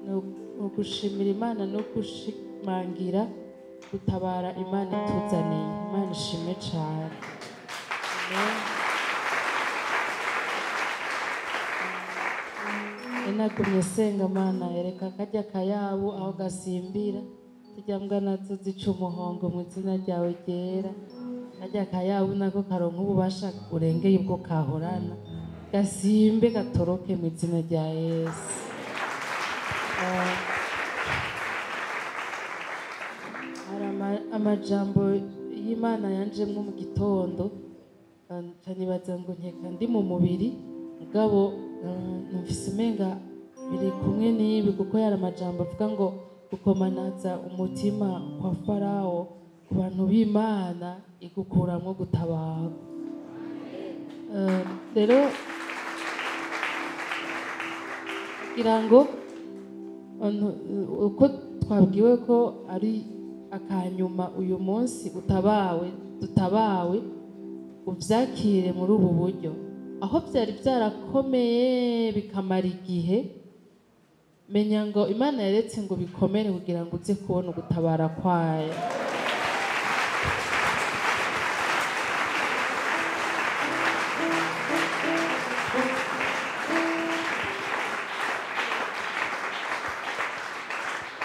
ni ugushimira Imana no gushimangira gutabara Imana ituzaniye. Imana ishimwe cyane. Nagumye senga Mana yereka kajya kayabu aho gasimbira zijya mbwa nazo zica umuhongo mu izina ryawe ryera. Kajya kayabu nako karonka ububasha urengeye ubwo kahorana gasimbe gatoroke mu izina rya Yesu. Hari amajambo y'Imana yanjemwo mu gitondo nkanibaza ngo nkeka ndi mu mubiri mugabo numvise umenga biri kumwe n'ibi kuko yari amajambo avuga ngo gukomanaza umutima kwa Farawo ku bantu b'Imana igukuramwo gutabarwa. Rero kugira ngo uko twabwiwe ko ari akanyuma uyu munsi dutabawe uvyakire muri ubu buryo aho byari byarakomeye bikamara igihe. Menya ngo Imana yaretse ngo bikomere kugira ngo uze kubona ugutabara kwayo.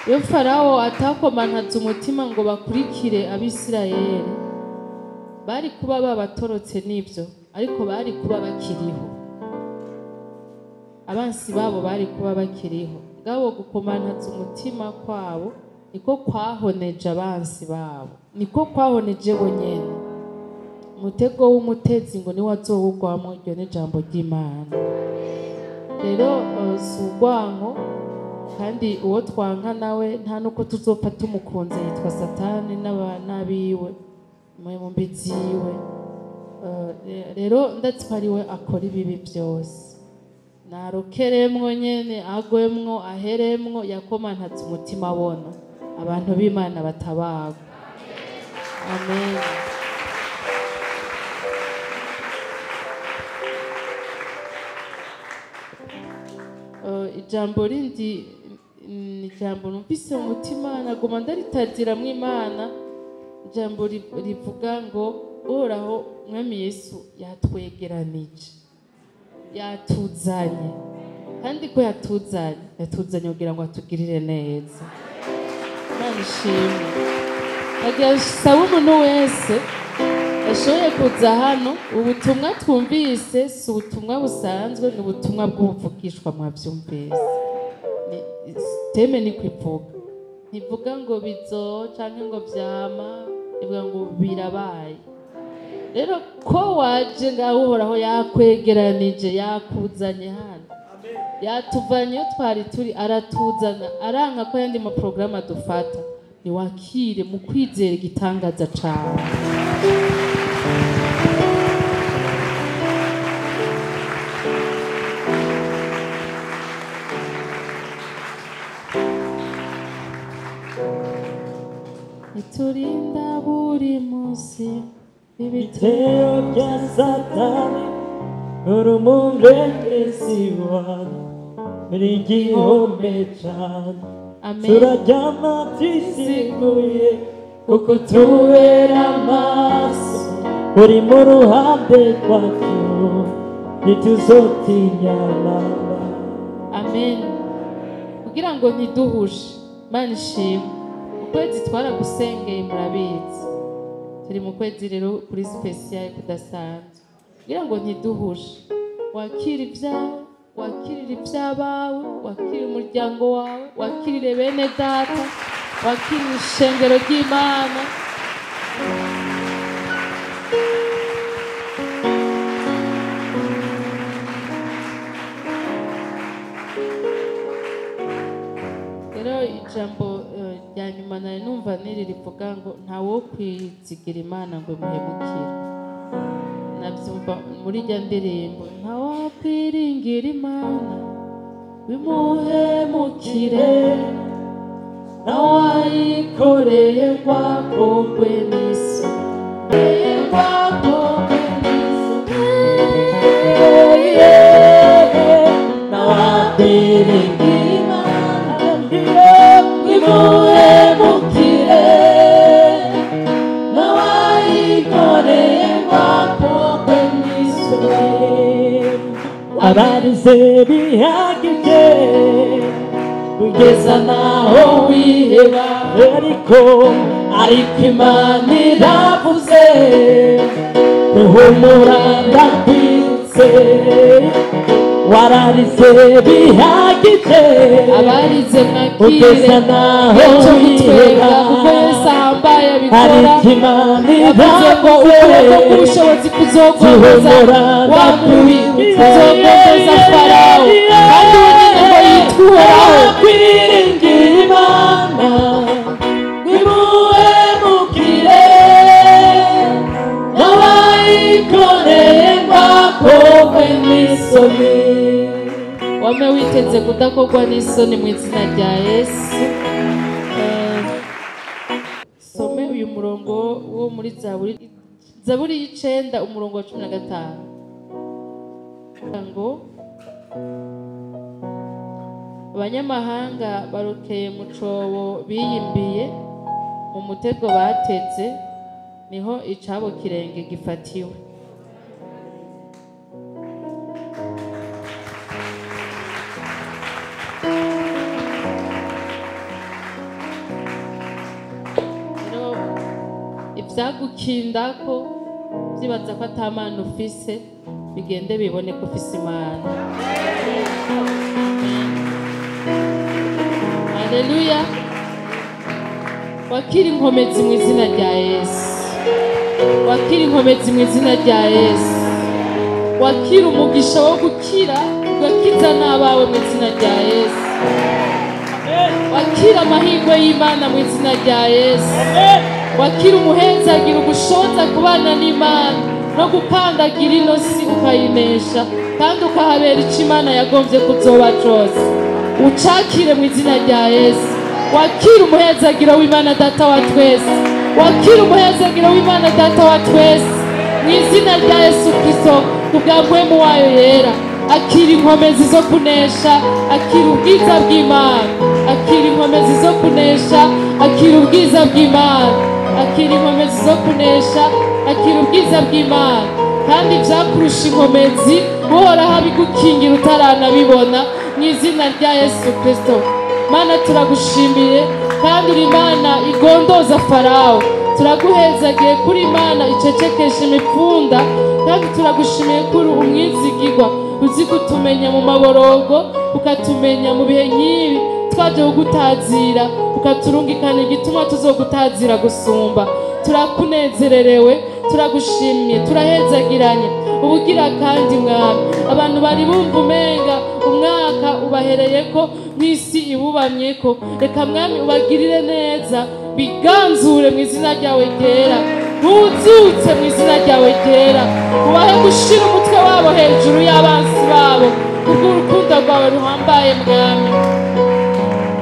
Iyo Farawo atakomantaza umutima ngo bakurikire Abisirayeli bari kuba babatorotse n'ibyo, ariko bari kuba bakiriho. Abansi babo bari kuba bakiriho. Ngabo gukomantaza umutima kwabo niko kwahoneje abansi babo, niko kwahoneje bo nyene. Umutego w'umutezi ngo niwe azowugwamo, iryo ni ijambo ry'Imana. Rero si urwanko, kandi uwo twanka nawe nta nuko tuzopfa tumukunze, yitwa Satani n'abiwe mu mbiziwe. Rero ndatsipariwe akora ibibi byose, narokeremwo nyene agwemwo aheremwo yakomantatse umutima abona abantu b'Imana batabagwa. Amen. Ijambo rindi ni ijambo numvise mu mutima naguma ndaritazira mw'Imana. Ijambo rivuga ngo Uhoraho Mwami Yesu yatwegeranije, yatuzanye, kandi ko yatuzanye kugira ngo atugirire neza. Imana ishimwe. Nagira saba umuntu wese ashoboye kuza hano, ubutumwa twumvise si ubutumwa busanzwe, ni ubutumwa bw'ubuvugishwa mwabyumvise. Teme ni kwivuga, ntivuga ngo bizo canke ngo vyama, ivuga ngo birabaye. Rero ko waje ngaho Uhoraho yakwegeranije, yakuzanye hano, yatuvanye iyo twari turi, aratuzana, aranka ko yandi maporogaramu dufata. Niwakire mu kwizera igitangaza cawe. Iturinda buri munsi ibitero bya Satani, urumurengezi wawe uri igihome cane. Turaryama twisiguye kuko tubera amaso, uri mu ruhande rwacu ntituzotinya baba. Amen. Kugira ngo ntiduhushe, Imana ishimwe. Ukwezi twaragusengeye murabizi, turi mu kwezi rero kuri special kudasanzwe. Kugira ngo ntiduhushe, wakira ibyawe, wakirire iby'abawe, wakirire umuryango wawe, wakirire bene data, wakirire ishengero ry'Imana. Rero ijambo rya nyuma nari numva rivuga ngo ntawo kwizigira Imana ngo muhemukire. Nabyumva muri rya ndirimbo, ntawakwiringira Imana bimuhemukire, nawayikoreye rwakogwe n'isoni, rwakogwe n'isoni, nawakwiringira Imana wararize bihagije kugeza naho wiheba ariko Imana iravuze uhumura ndakwitse wararize bihagije abarize mwakire kugeza naho wiheba kuko Yesu ahambaye abikora Imana yavuze ngo ukuboko k'ubushobozi kuzokomeza wa mubi kuzokomeza Farawo kandi unyine ngo yitwuraho kwiringira Imana ntimuhemukire n'abayikoreye bakogwe n'isoni wame witeze kudakogwa n'isoni mu izina rya Yesu. Some uyu murongo wo muri Zaburi y'icenda umurongo wa 15 ngo abanyamahanga barokeye mu cobo biyimbiye mu mutego bateze niho icabo kirenge gifatiwe. Ivyagukindako vyibaza ko atamana ufise bigende bibone ko ufise Imana. Haleluya. Wakira inkomezi mu izina rya Yesu. Wakira inkomezi mu izina rya Yesu. Wakira umugisha wo gukira ugakiza n'abawe mu izina rya Yesu. Wakira amahirwe y'Imana mu izina rya Yesu. Wakira umuhezagira ugushoza kubana n'Imana no gukandagira ino si ukayinesha kandi ukahabera ico Imana yagombye kuzoba cose. Ucakire mu izina rya Yesu. Wakira umuhezagira w'Imana data wa twese. Wakira umuhezagira w'Imana data wa twese mu izina rya Yesu Kristo kubwa mpwemu wayo yera. Akira inkomezi zo kunesha, akira ubwiza bw'Imana. Akira inkomezi zo kunesha, akira ubwiza bw'Imana. Akira inkomezi zo kunesha, akira ubwiza bw'Imana. Kandi vyakurusha inkomezi buhoraho abigukingira utaranabibona mu izina rya Yesu Kristo. Mana turagushimiye kandi uri Imana igondoza Farawo. Turaguhezagiye kuri Imana icecekesha imipfunda kandi turagushimiye kuri umwizigirwa uzi kutumenya mu maborogo ukatumenya mu bihe nk'ibi twaje kugutazira ukaturungikana igituma tuzogutazira gusumba. Turakunezererewe, turagushimiye, turahezagiranye ubugira kandi Mwami. Abantu bari bumva umenga umwaka ubahereyeko n'isi ibubamyeko, reka Mwami ubagirire neza, biganzure mu izina ryawe ryera, buzutse mu izina ryawe ryera, ubahe gushira umutwe wabo hejuru y'abansi babo kubw'urukundo rwawe ruhambaye Mwami.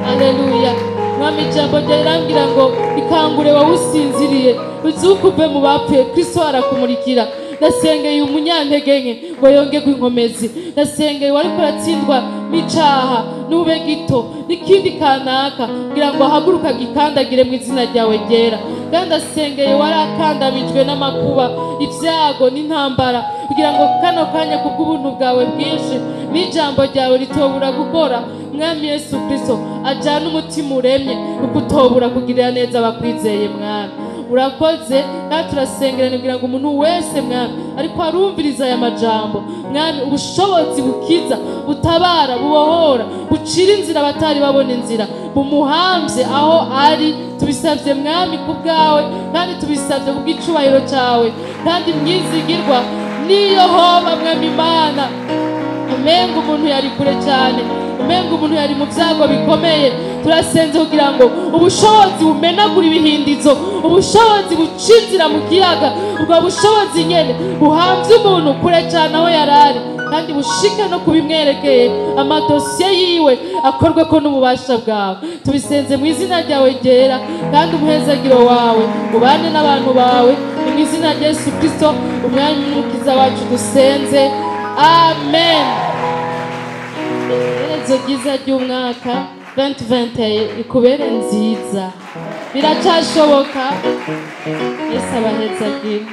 Haleluya. Mwami ijambo ryarangira ngo ikangure wowe usinziriye uzuke uve mu bapfuye, Kristo arakumurikira. Nasengeye umunyantege nke ngo yongerwe inkomezi. Nasengeye wariko aratsindwa n'icaha n'ube gito n'ikindi kanaka kugira ngo ahaguruka gikandagire mu izina ryawe ryera. Kandi asengeye warakandamijwe n'amakuba, ivyago n'intambara kugira ngo kano kanya kubw'ubuntu bwawe bwinshi n'ijambo ryawe ritobura gukora. Mwami Yesu Kristo ajana umutima uremye kuko utobura kugirira neza abakwizeye Mwami. Urakoze kandi turasengerana kugira ngo umuntu wese Mwami ariko arumviriza aya majambo Mwami ubushobozi bukiza, butabara, bubohora, bucira inzira abatari babona inzira, bumuhamvye aho ari. Tubisavye Mwami kubwawe kandi tubisavye kubw'icubahiro cawe kandi mwizigirwa niyo hoba Mwami Imana umenga umuntu yari kure cyane, umenga umuntu yari mu vyago bikomeye, turasenze kugira ngo ubushobozi bumenagura ibihindizo, ubushobozi bucinzira mu kiyaga, ubwo bushobozi nyene buhamvye umuntu kure cyane aho yarari kandi bushike no kubimwerekeye, amadosiye yiwe akorweko n'ububasha bwawe. Tubisenze mu izina ryawe ryera kandi umuhezagiro wawe ubane n'abantu bawe mu izina rya Yesu Kristo umwami n'umukiza wacu dusenze. Amen. Iherezo ryiza ry'umwaka 2021 ikubere nziza, biracashoboka. Yesu abahezagire.